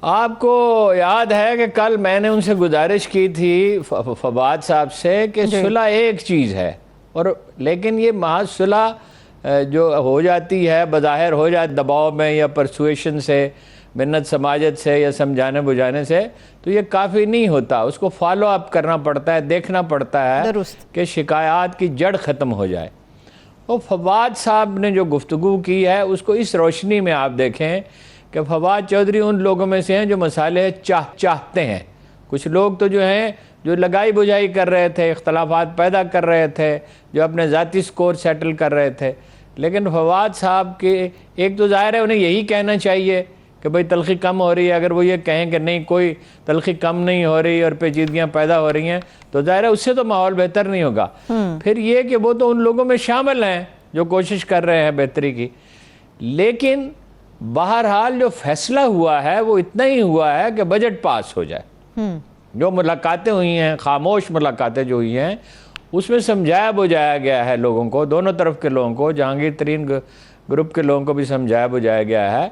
आपको याद है कि कल मैंने उनसे गुजारिश की थी फवाद साहब से कि सुलह एक चीज़ है, और लेकिन ये महज सुलह जो हो जाती है बज़ाहिर हो जाती दबाव में या परसुएशन से, मिन्नत समाजत से या समझाने बुझाने से, तो ये काफ़ी नहीं होता। उसको फॉलो अप करना पड़ता है, देखना पड़ता है कि शिकायत की जड़ ख़त्म हो जाए। और फवाद साहब ने जो गुफ्तगू की है उसको इस रोशनी में आप देखें कि फवाद चौधरी उन लोगों में से हैं जो मसाले चाहते हैं। कुछ लोग तो जो हैं जो लगाई बुझाई कर रहे थे, इख्तलाफात पैदा कर रहे थे, जो अपने ज़ाती स्कोर सेटल कर रहे थे। लेकिन फवाद साहब के एक तो ज़ाहिर है उन्हें यही कहना चाहिए कि भाई तलखी कम हो रही है। अगर वो ये कहें कि नहीं कोई तलखी कम नहीं हो रही और पेचीदगियाँ पैदा हो रही हैं, तो ज़ाहिर है उससे तो माहौल बेहतर नहीं होगा। फिर ये कि वो तो उन लोगों में शामिल हैं जो कोशिश कर रहे हैं बेहतरी की। लेकिन बहरहाल जो फैसला हुआ है वो इतना ही हुआ है कि बजट पास हो जाए। जो मुलाकातें हुई हैं, खामोश मुलाकातें जो हुई हैं, उसमें समझाया बुझाया गया है लोगों को, दोनों तरफ के लोगों को, जहांगीर तरीन ग्रुप के लोगों को भी समझाया बुझाया गया है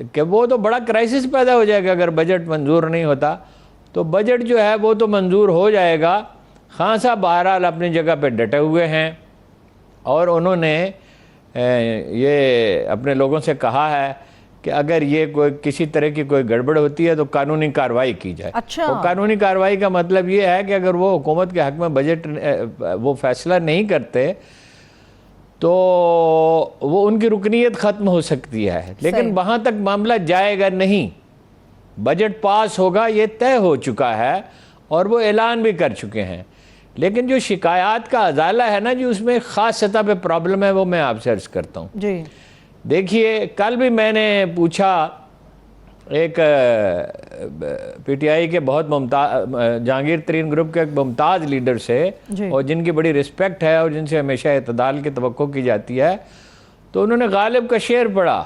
कि वो तो बड़ा क्राइसिस पैदा हो जाएगा अगर बजट मंजूर नहीं होता। तो बजट जो है वो तो मंजूर हो जाएगा। खान साहब बहरहाल अपनी जगह पे डटे हुए हैं और उन्होंने ये अपने लोगों से कहा है कि अगर ये कोई किसी तरह की कोई गड़बड़ होती है तो कानूनी कार्रवाई की जाए। अच्छा। तो कानूनी कार्रवाई का मतलब ये है कि अगर वो हुकूमत के हक में बजट वो फैसला नहीं करते तो वो उनकी रुकनीत ख़त्म हो सकती है। लेकिन वहाँ तक मामला जाएगा नहीं, बजट पास होगा ये तय हो चुका है और वो ऐलान भी कर चुके हैं। लेकिन जो शिकायत का अजाला है ना जी, उसमें एक ख़ास सतह पे प्रॉब्लम है, वो मैं आपसे अर्ज़ करता हूँ जी। देखिए कल भी मैंने पूछा एक पीटीआई के बहुत जहांगीर तरीन ग्रुप के एक मुमताज़ लीडर से, और जिनकी बड़ी रिस्पेक्ट है और जिनसे हमेशा इत्तदाल की तवक्को की जाती है, तो उन्होंने गालिब का शेर पढ़ा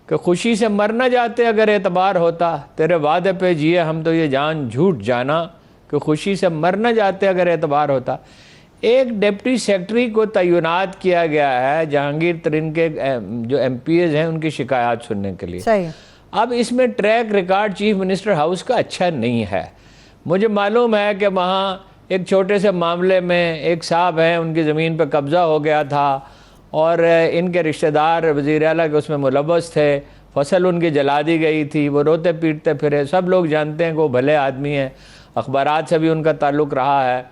कि खुशी से मर न जाते अगर एतबार होता, तेरे वादे पे जिए हम तो ये जान झूठ जाना, कि खुशी से मर न जाते अगर एतबार होता। एक डिप्टी सेक्रेटरी को तैनात किया गया है जहांगीर तरीन के जो एमपीएज हैं उनकी शिकायत सुनने के लिए। सही। अब इसमें track record chief minister house का अच्छा नहीं है। मुझे मालूम है कि वहाँ एक छोटे से मामले में एक साहब हैं, उनकी ज़मीन पर कब्ज़ा हो गया था और इनके रिश्तेदार वज़ीर आला के उसमें मुलव्वस थे, फसल उनकी जला दी गई थी, वो रोते पीटते फिरे। सब लोग जानते हैं कि वो भले आदमी हैं, अखबारात से भी उनका ताल्लुक़ रहा है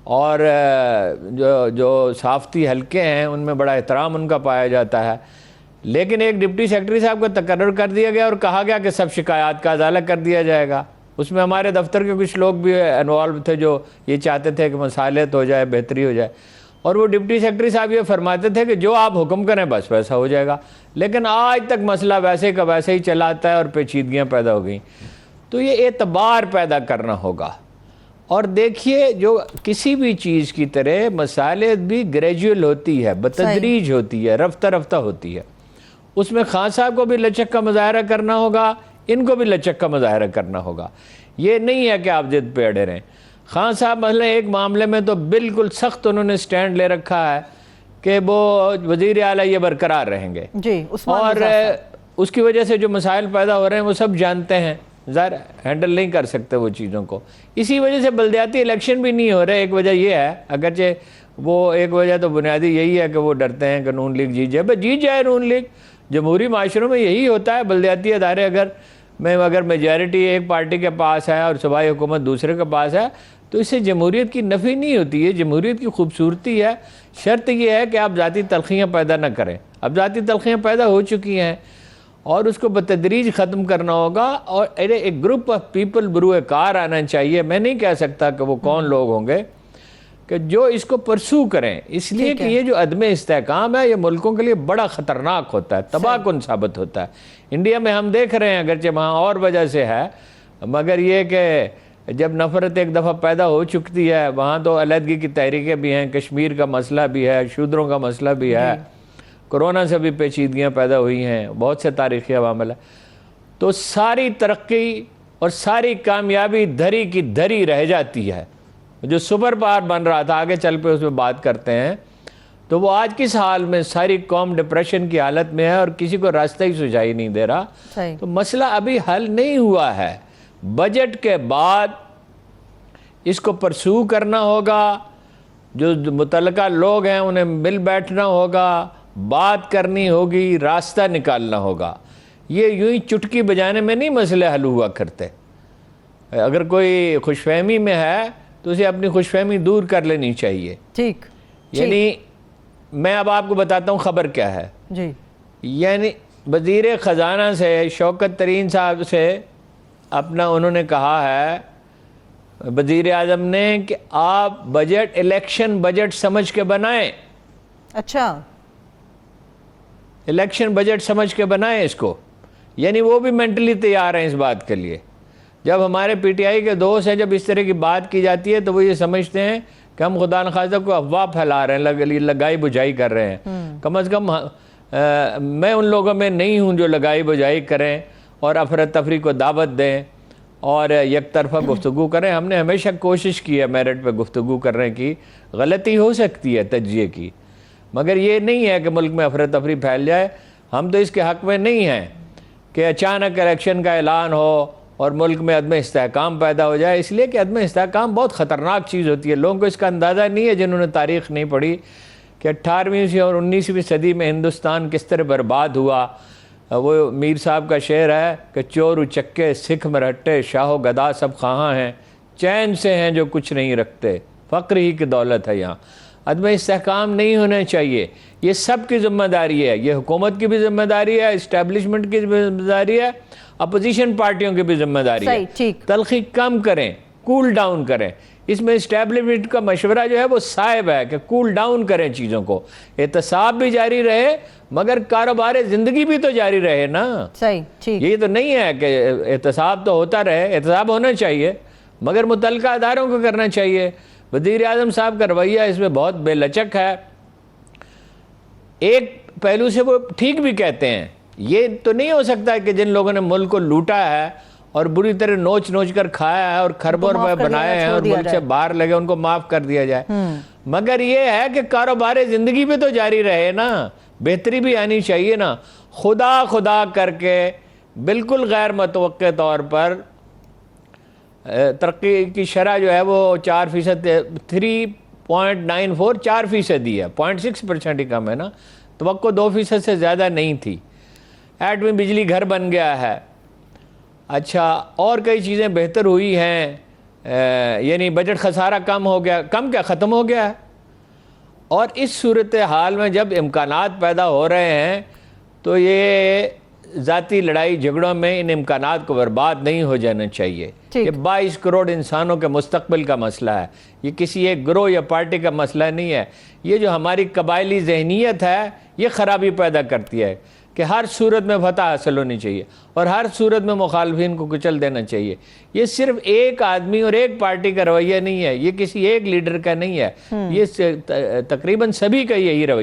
और जो साफ़ती हल्के हैं उनमें बड़ा एहतराम उनका पाया जाता है। लेकिन एक डिप्टी सेक्रेटरी साहब को तकर्रर कर दिया गया और कहा गया कि सब शिकायत का अजाला कर दिया जाएगा। उसमें हमारे दफ्तर के कुछ लोग भी इन्वॉल्व थे जो ये चाहते थे कि मसालियत हो जाए, बेहतरी हो जाए, और वो डिप्टी सेक्रेटरी साहब ये फरमाते थे कि जो आप हुक्म करें बस वैसा हो जाएगा। लेकिन आज तक मसला वैसे का वैसे ही चलाता है और पेचीदगियाँ पैदा हो गई। तो ये एतबार पैदा करना होगा। और देखिए जो किसी भी चीज़ की तरह मसालियत भी ग्रेजुअल होती है, बतदरीज होती है, रफ्ता रफ्ता होती है। उसमें खान साहब को भी लचक का मुजाहरा करना होगा, इनको भी लचक का मुजाहरा करना होगा। ये नहीं है कि आप जिद पे अड़े रहें। खान साहब मतलब एक मामले में तो बिल्कुल सख्त उन्होंने स्टैंड ले रखा है कि वो वज़ीर आला ये बरकरार रहेंगे जी, और उसकी वजह से जो मसाइल पैदा हो रहे हैं वो सब जानते हैं, ज़ाहिर हैंडल नहीं कर सकते वो चीज़ों को। इसी वजह से बल्दियाती इलेक्शन भी नहीं हो रहे। एक वजह ये है, अगरचे वो एक वजह तो बुनियादी यही है कि वो डरते हैं कि नून लीग जीत जाए। बस जीत जाए नून लीग, जमहूरी माशरों में यही होता है। बल्दियाती अदारे अगर मेजॉरिटी एक पार्टी के पास है और सूबाई हुकूमत दूसरे के पास है तो इससे जमहूरियत की नफ़ी नहीं होती है, जमहूरियत की खूबसूरती है। शर्त यह है कि आप ज़ाती तलखियाँ पैदा न करें। अब ज़ाती तलखियाँ पैदा हो चुकी हैं और उसको बतदरीज ख़त्म करना होगा। और एक ग्रुप ऑफ पीपल बरूए कार आना चाहिए। मैं नहीं कह सकता कि वो कौन लोग होंगे कि जो इसको परसू करें, इसलिए कि ये जो अदम इस्तेहकाम है ये मुल्कों के लिए बड़ा ख़तरनाक होता है, तबाहकुन साबित होता है। इंडिया में हम देख रहे हैं, अगरचे वहाँ और वजह से है, मगर ये कि जब नफ़रत एक दफ़ा पैदा हो चुकी है वहाँ तो अलहदगी की तहरीकें भी हैं, कश्मीर का मसला भी है, शूद्रों का मसला भी है, कोरोना से भी पेचीदगियाँ पैदा हुई हैं, बहुत से तारीख़ी अवामिल है। तो सारी तरक्की और सारी कामयाबी धरी की धरी रह जाती है। जो सुपर पावर बन रहा था, आगे चल पे उसमें बात करते हैं, तो वो आज किस हाल में, सारी कौम डिप्रेशन की हालत में है और किसी को रास्ता ही सुझाई नहीं दे रहा। तो मसला अभी हल नहीं हुआ है। बजट के बाद इसको परसू करना होगा, जो मुतल्लिका लोग हैं उन्हें मिल बैठना होगा, बात करनी होगी, रास्ता निकालना होगा। ये यूं ही चुटकी बजाने में नहीं मसले हल हुआ करते। अगर कोई खुशफहमी में है तो उसे अपनी खुशफहमी दूर कर लेनी चाहिए। ठीक, यानी मैं अब आपको बताता हूँ खबर क्या है जी। यानी वज़ीर ख़जाना से शौकत तरीन साहब से अपना उन्होंने कहा है वज़ीर आज़म ने कि आप बजट इलेक्शन बजट समझ के बनाएं। अच्छा, इलेक्शन बजट समझ के बनाएं इसको। यानी वो भी मेंटली तैयार हैं इस बात के लिए। जब हमारे पीटीआई के दोस्त हैं, जब इस तरह की बात की जाती है तो वो ये समझते हैं कि हम खुदा न खास्ता को अफवाह फैला रहे हैं, लगाई बुझाई कर रहे हैं। कम से कम मैं उन लोगों में नहीं हूँ जो लगाई बुझाई करें और अफरा तफरी को दावत दें और एक तरफा गुफ्तगू करें। हमने हमेशा कोशिश की है मेरिट पे गुफ्तगू करने की। गलती हो सकती है तज्जिए की, मगर ये नहीं है कि मुल्क में अफरा तफरी फैल जाए। हम तो इसके हक़ में नहीं हैं कि अचानक इलेक्शन का ऐलान हो और मुल्क में अदम इस्तेहकाम पैदा हो जाए। इसलिए कि अदम इस्तेहकाम बहुत ख़तरनाक चीज़ होती है। लोगों को इसका अंदाज़ा नहीं है जिन्होंने तारीख़ नहीं पढ़ी कि 18वीं और 19वीं सदी में हिंदुस्तान किस तरह बर्बाद हुआ। वो मीर साहब का शेर है कि चोर उचक्के सिख मरहट्टे शाहो गदा सब खां हैं, चैन से हैं जो कुछ नहीं रखते, फ़क्र ही की दौलत है यहाँ। अदम इस्तेहकाम नहीं होना चाहिए। ये सब की ज़िम्मेदारी है। ये हुकूमत की भी ज़िम्मेदारी है, इस्टेब्लिशमेंट की ज़िम्मेदारी है, अपोजिशन पार्टियों की भी जिम्मेदारी है। तलखी कम करें, कूल डाउन करें। इसमें इस्टेब्लिशमेंट का मशवरा जो है वो साहिब है कि कूल डाउन करें चीज़ों को। एहतसाब भी जारी रहे मगर कारोबार ज़िंदगी भी तो जारी रहे ना। सही, ठीक। ये तो नहीं है कि एहतसाब तो होता रहे, एहतसाब होना चाहिए मगर मुतल्लिका अदारों को करना चाहिए। वज़ीर आज़म साहब का रवैया इसमें बहुत बेलचक है। एक पहलू से वो ठीक भी कहते हैं। ये तो नहीं हो सकता कि जिन लोगों ने मुल्क को लूटा है और बुरी तरह नोच नोच कर खाया है और खरबों रुपए बनाए हैं और मुल्क से बाहर लगे, उनको माफ़ कर दिया जाए। मगर ये है कि कारोबार ज़िंदगी भी तो जारी रहे ना, बेहतरी भी आनी चाहिए ना। खुदा खुदा करके बिल्कुल गैर मुतवक्के तौर पर तरक्की की शरह जो है वो 4%, 3.94 4% है, 0.6% ही कम है ना। तवक्को 2% से ज़्यादा नहीं थी। एटमी बिजली घर बन गया है। अच्छा, और कई चीज़ें बेहतर हुई हैं। यानी बजट खसारा कम हो गया, कम क्या ख़त्म हो गया है। और इस सूरत हाल में जब इम्कानात पैदा हो रहे हैं तो ये ज़ाती लड़ाई झगड़ों में इन इम्कानात को बर्बाद नहीं हो जाना चाहिए। ये 22 करोड़ इंसानों के मुस्तकबिल का मसला है। ये किसी एक ग्रोह या पार्टी का मसला नहीं है। ये जो हमारी कबायली जहनीत है ये ख़राबी पैदा करती है कि हर सूरत में फतह हासिल होनी चाहिए और हर सूरत में मुखालफिन को कुचल देना चाहिए। ये सिर्फ एक आदमी और एक पार्टी का रवैया नहीं है, ये किसी एक लीडर का नहीं है, ये तकरीबन सभी का यही रवैया